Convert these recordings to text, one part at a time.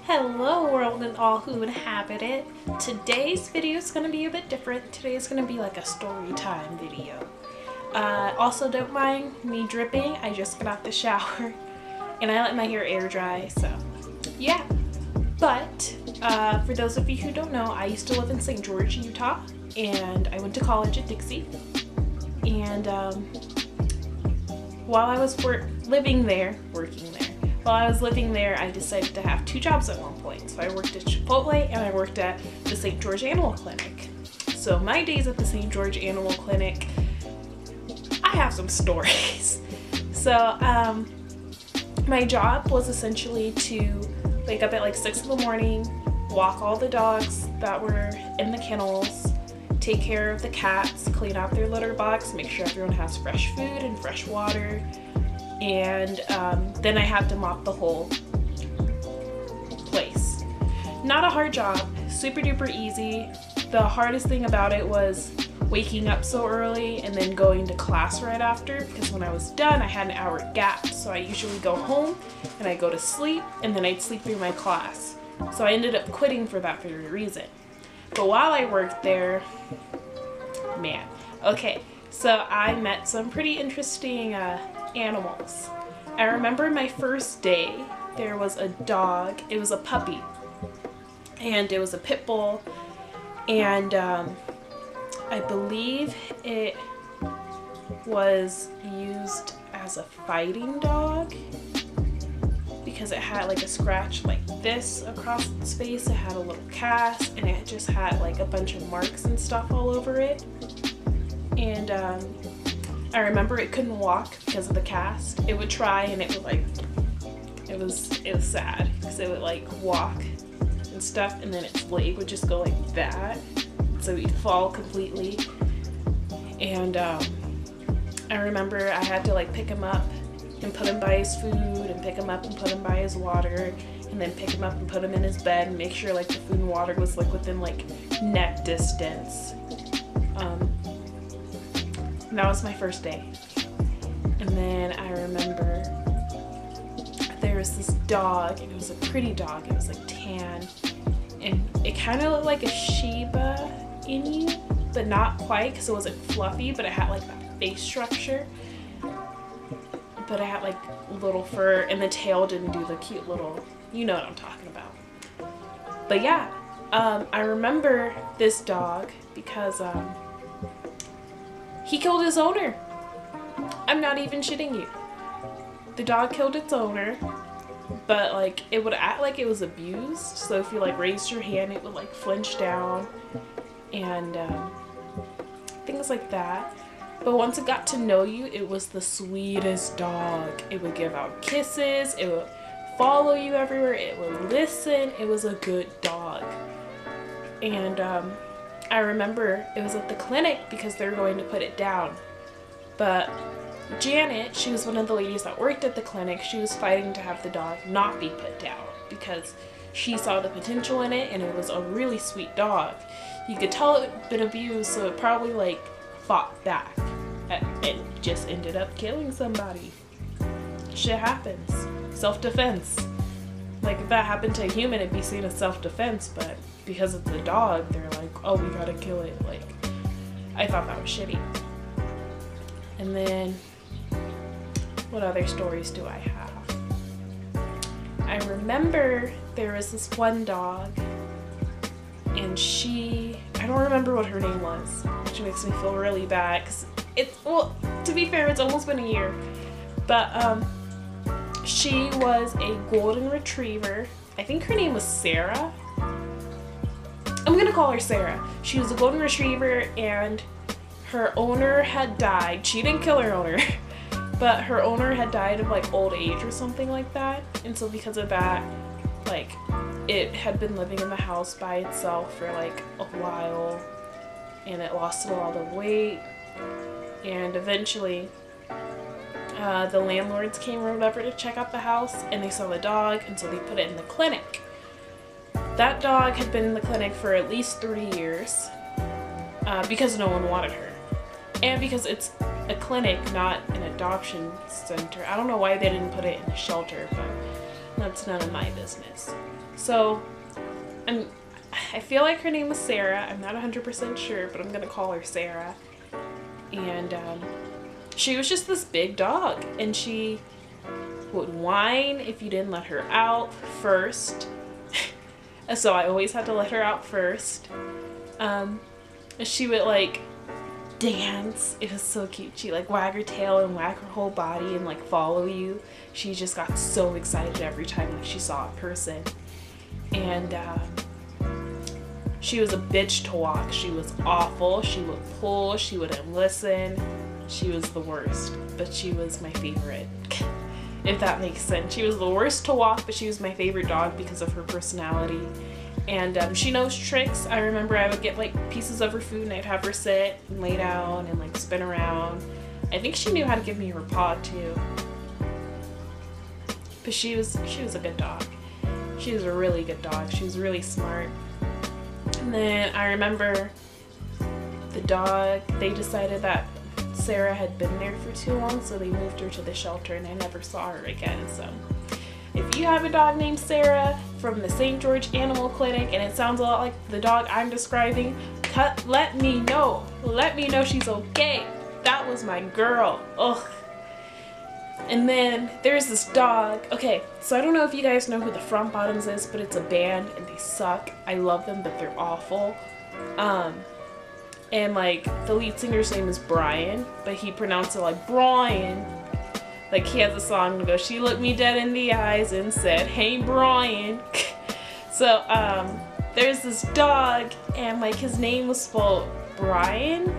Hello world and all who inhabit it. Today's video is going to be a bit different. Today is going to be like a story time video. Also don't mind me dripping. I just got out the shower and I let my hair air dry, so yeah. But for those of you who don't know, I used to live in St. George, Utah, and I went to college at Dixie. And while I was living there, I decided to have two jobs at one point. So I worked at Chipotle and I worked at the St. George Animal Clinic. So my days at the St. George Animal Clinic, I have some stories. So my job was essentially to wake up at like 6 in the morning, walk all the dogs that were in the kennels, take care of the cats, clean out their litter box, make sure everyone has fresh food and fresh water, and then I had to mop the whole place. Not a hard job, super duper easy. The hardest thing about it was waking up so early and then going to class right after, because when I was done I had an hour gap, so I usually go home and I go to sleep and then I'd sleep through my class. So I ended up quitting for that very reason. But while I worked there, man, okay, so I met some pretty interesting animals. I remember my first day, there was a dog, it was a puppy, and it was a pit bull, and I believe it was used as a fighting dog because it had like a scratch like this across its face. It had a little cast and it just had like a bunch of marks and stuff all over it. And I remember it couldn't walk because of the cast. It would try and it would like, it was sad because it would like walk and stuff and then its leg would just go like that. So he'd fall completely. And I remember I had to like pick him up and put him by his food and pick him up and put him by his water and then pick him up and put him in his bed and make sure like the food and water was like within like neck distance. And that was my first day. And then I remember there was this dog, and it was a pretty dog, it was like tan, and it kind of looked like a Shiba Inu, but not quite because it wasn't fluffy, but it had like that face structure. But it had like little fur and the tail didn't do the cute little, you know what I'm talking about. But yeah, I remember this dog because he killed his owner. I'm not even shitting you. The dog killed its owner, but like it would act like it was abused. So if you like raised your hand, it would like flinch down and things like that. But once it got to know you, it was the sweetest dog. It would give out kisses, it would follow you everywhere, it would listen. It was a good dog. And I remember it was at the clinic because they were going to put it down. But Janet, she was one of the ladies that worked at the clinic, she was fighting to have the dog not be put down because she saw the potential in it and it was a really sweet dog. You could tell it had been abused, so it probably like fought back and just ended up killing somebody. Shit happens. Self-defense. Like if that happened to a human, it'd be seen as self-defense, but because of the dog, they're like, oh, we gotta kill it. Like, I thought that was shitty. And then, what other stories do I have? I remember there was this one dog, and I don't remember what her name was, which makes me feel really bad, because well, to be fair, it's almost been a year, but she was a golden retriever. I think her name was Sarah. I'm gonna call her Sarah. She was a golden retriever and her owner had died. She didn't kill her owner, but her owner had died of like old age or something like that. And so because of that, like it had been living in the house by itself for like a while and it lost a lot of weight. And eventually the landlords came or whatever to check out the house and they saw the dog, and so they put it in the clinic. That dog had been in the clinic for at least 3 years because no one wanted her. And because it's a clinic, not an adoption center. I don't know why they didn't put it in a shelter, but That's none of my business. So I feel like her name was Sarah. I'm not 100% sure, but I'm gonna call her Sarah. And she was just this big dog, and she would whine if you didn't let her out first. So I always had to let her out first. She would like dance. It was so cute. She like wag her tail and wag her whole body and like follow you. She just got so excited every time like she saw a person. And she was a bitch to walk. She was awful. She would pull. She wouldn't listen. She was the worst, but she was my favorite. If that makes sense. She was the worst to walk, but she was my favorite dog because of her personality. And she knows tricks. I remember I would get like pieces of her food and I'd have her sit and lay down and like spin around. I think she knew how to give me her paw too. But she was a good dog. She was a really good dog. She was really smart. And then I remember the dog, they decided that Sarah had been there for too long, so they moved her to the shelter and I never saw her again. So if you have a dog named Sarah from the St. George Animal Clinic and it sounds a lot like the dog I'm describing, let me know. Let me know she's okay. That was my girl. Ugh. And then there's this dog. Okay, so I don't know if you guys know who the Front Bottoms is, but it's a band and they suck. I love them, but they're awful. And like the lead singer's name is Brian, but he pronounced it like Brian. Like he has a song to go, she looked me dead in the eyes and said, hey Brian. So there's this dog and like his name was spelled Brian,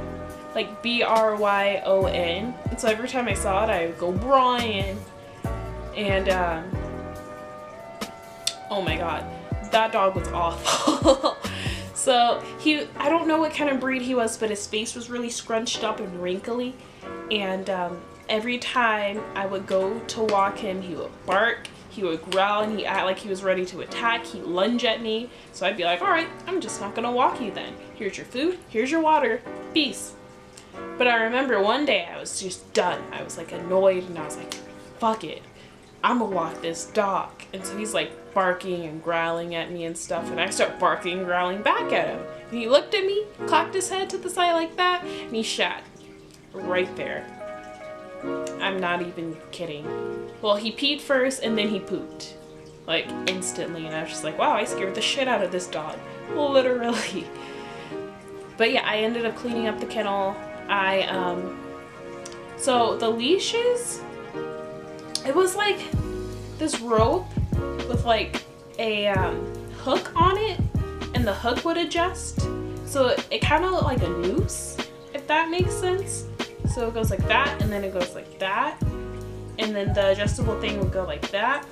like B-R-Y-O-N. And so every time I saw it, I would go Brian. And oh my god, that dog was awful. So I don't know what kind of breed he was, but his face was really scrunched up and wrinkly. And every time I would go to walk him, he would bark, he would growl, and he act like he was ready to attack. He'd lunge at me. So I'd be like, all right, I'm just not gonna walk you then. Here's your food, here's your water, peace. But I remember one day I was just done. I was like annoyed and I was like, fuck it, I'm gonna walk this dog. And so he's like barking and growling at me and stuff, and I start barking and growling back at him. And he looked at me, cocked his head to the side like that, and he shat right there. I'm not even kidding. Well, he peed first and then he pooped, like instantly, and I was just like, wow, I scared the shit out of this dog, literally. But yeah, I ended up cleaning up the kennel. So the leashes, it was like this rope with like a hook on it, and the hook would adjust. So it kind of looked like a noose, if that makes sense. So it goes like that, and then it goes like that, and then the adjustable thing would go like that.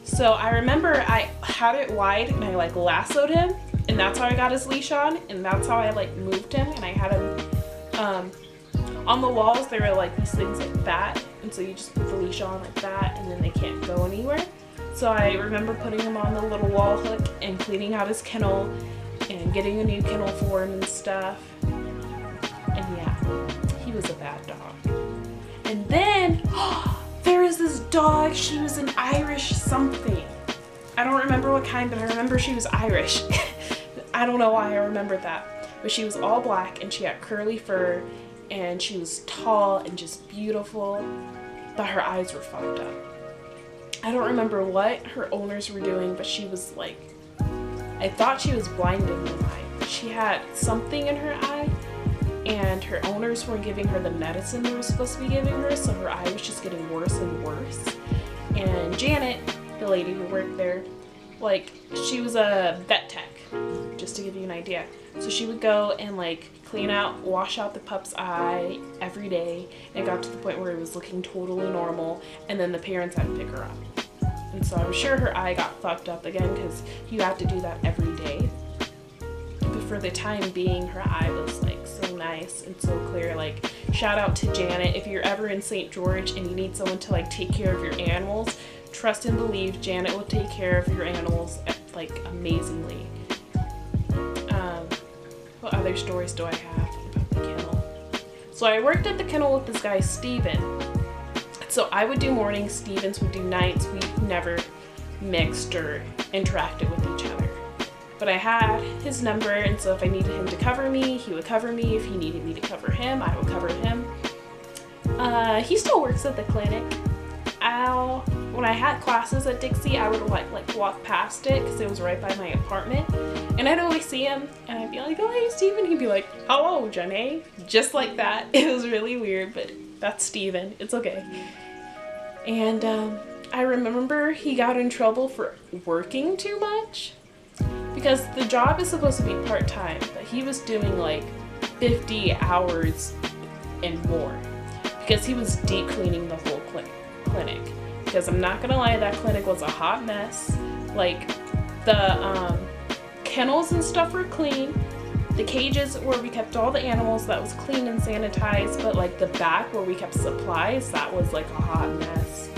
So I remember I had it wide and I like lassoed him, and that's how I got his leash on, and that's how I like moved him, and I had him on the walls. There were like these things like that, and so you just put the leash on like that and then they can't go anywhere. So I remember putting him on the little wall hook and cleaning out his kennel and getting a new kennel for him and stuff. And yeah, he was a bad dog. And then there is this dog, she was an Irish something. I don't remember what kind, but I remember she was Irish. I don't know why I remember that, but she was all black and she had curly fur and she was tall and just beautiful, but her eyes were fucked up. I don't remember what her owners were doing, but she was like, I thought she was blind in one eye. She had something in her eye, and her owners weren't giving her the medicine they were supposed to be giving her, so her eye was just getting worse and worse. And Janet, the lady who worked there, like, she was a vet tech, just to give you an idea. So she would go and like clean out, wash out the pup's eye every day, and it got to the point where it was looking totally normal, and then the parents had to pick her up. And so I'm sure her eye got fucked up again because you have to do that every day. But for the time being, her eye was like so nice and so clear. Like, shout out to Janet. If you're ever in St. George and you need someone to like take care of your animals, trust and believe Janet will take care of your animals like amazingly. What other stories do I have about the kennel? So I worked at the kennel with this guy, Steven. So I would do mornings, Stevens would do nights. We never mixed or interacted with each other. But I had his number, and so if I needed him to cover me, he would cover me. If he needed me to cover him, I would cover him. He still works at the clinic. When I had classes at Dixie, I would like walk past it because it was right by my apartment, and I'd always see him, and I'd be like, "Oh, hey, Steven." He'd be like, "Hello, Jenny," just like that. It was really weird, but that's Steven. It's okay. And I remember he got in trouble for working too much because the job is supposed to be part-time, but he was doing like 50 hours and more because he was deep cleaning the whole clinic. Because I'm not gonna lie, that clinic was a hot mess. Like the kennels and stuff were clean. The cages where we kept all the animals, that was clean and sanitized, but like the back where we kept supplies, that was like a hot mess.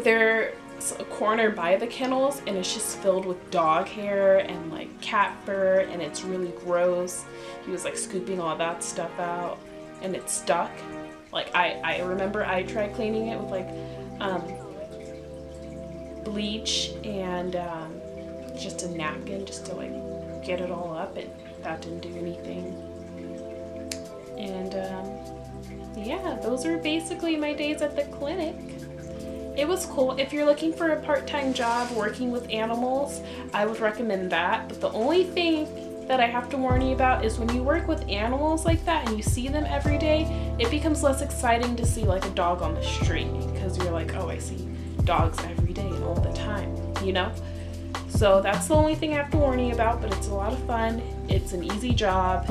There's a corner by the kennels and it's just filled with dog hair and like cat fur, and it's really gross. He was like scooping all that stuff out and it stuck. Like I remember I tried cleaning it with like bleach and just a napkin just to like get it all up, and that didn't do anything. And yeah, those are basically my days at the clinic. It was cool. If you're looking for a part-time job working with animals, I would recommend that. But the only thing that I have to warn you about is when you work with animals like that and you see them every day, it becomes less exciting to see like a dog on the street because you're like, oh, I see dogs every day and all the time, you know? So that's the only thing I have to warn you about, but it's a lot of fun. It's an easy job.